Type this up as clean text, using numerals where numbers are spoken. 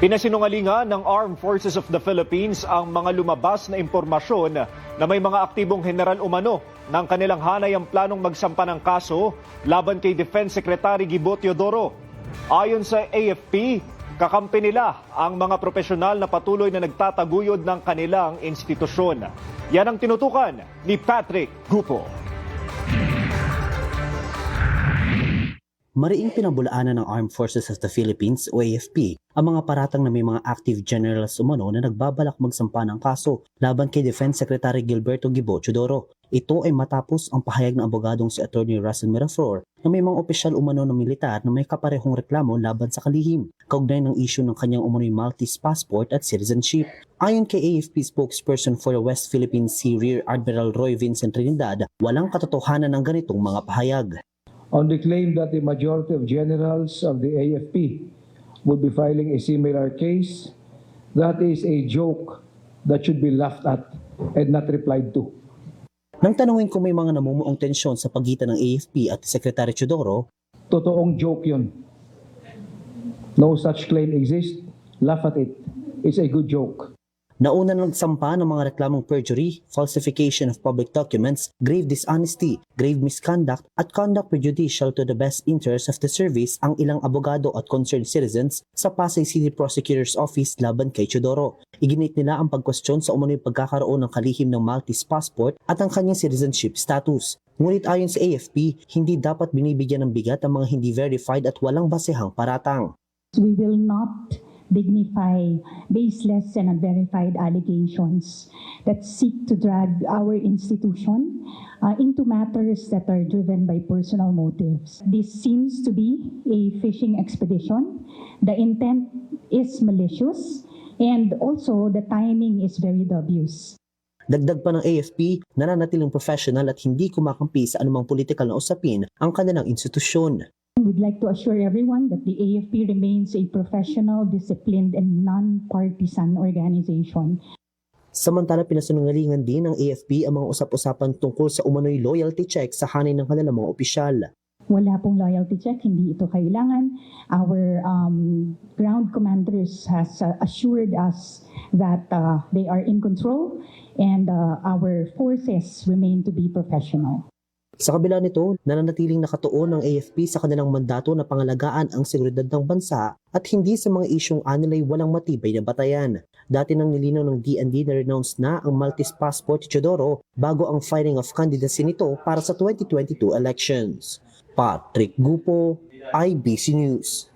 Pinasinungalingan ng Armed Forces of the Philippines ang mga lumabas na impormasyon na may mga aktibong general umano ng kanilang hanayang planong magsampa ng kaso laban kay Defense Secretary Gibo Teodoro. Ayon sa AFP, kakampi nila ang mga profesional na patuloy na nagtataguyod ng kanilang institusyon. Yan ang tinutukan ni Patrick Gupo. Mariing pinabulaanan ng Armed Forces of the Philippines o AFP ang mga paratang na may mga active generals umano na nagbabalak magsampa ng kaso laban kay Defense Secretary Gilberto Gibo Teodoro. Ito ay matapos ang pahayag ng abogadong si Attorney Russell Miraflor na may mga opisyal umano ng militar na may kaparehong reklamo laban sa kalihim kaugnay ng issue ng kanyang umano'y Maltese passport at citizenship. Ayon kay AFP spokesperson for the West Philippine Sea Rear Admiral Roy Vincent Trinidad, walang katotohanan ng ganitong mga pahayag. On the claim that the majority of generals of the AFP would be filing a similar case, that is a joke that should be laughed at and not replied to. Nang tanungin kung may mga namumuong tensyon sa pagitan ng AFP at Secretary Teodoro, Totoong joke yun. No such claim exists. Laugh at it. It's a good joke. nauna nagsampa ng mga reklamong perjury, falsification of public documents, grave dishonesty, grave misconduct at conduct prejudicial to the best interest of the service ang ilang abogado at concerned citizens sa Pasay City Prosecutor's Office laban kay Teodoro. Iginit nila ang pagkwestiyon sa umano'y pagkakaroon ng kalihim ng Maltese passport at ang kanyang citizenship status. Ngunit ayon sa AFP, hindi dapat binibigyan ng bigat ang mga hindi verified at walang basehang paratang. We will not dignify baseless and unverified allegations that seek to drag our institution into matters that are driven by personal motives. This seems to be a fishing expedition. The intent is malicious and also the timing is very dubious. Dagdag pa ng AFP, nananatiling professional at hindi kumakampi sa anumang politikal na usapin ang kanilang institusyon. We'd like to assure everyone that the AFP remains a professional, disciplined, and non-partisan organization. Samantala, pinasinungalingan din ng AFP ang mga usap-usapan tungkol sa umano'y loyalty check sa hanay ng kanilang mga opisyal. Wala pong loyalty check, hindi ito kailangan. Our ground commanders has assured us that they are in control and our forces remain to be professional. Sa kabila nito, nananatiling nakatuon ng AFP sa kanilang mandato na pangalagaan ang seguridad ng bansa at hindi sa mga isyong anilay walang matibay na batayan. Dati nang nilinaw ng DND na renounce na ang Maltese passport ni Teodoro bago ang filing of candidacy nito para sa 2022 elections. Patrick Gupo, IBC News.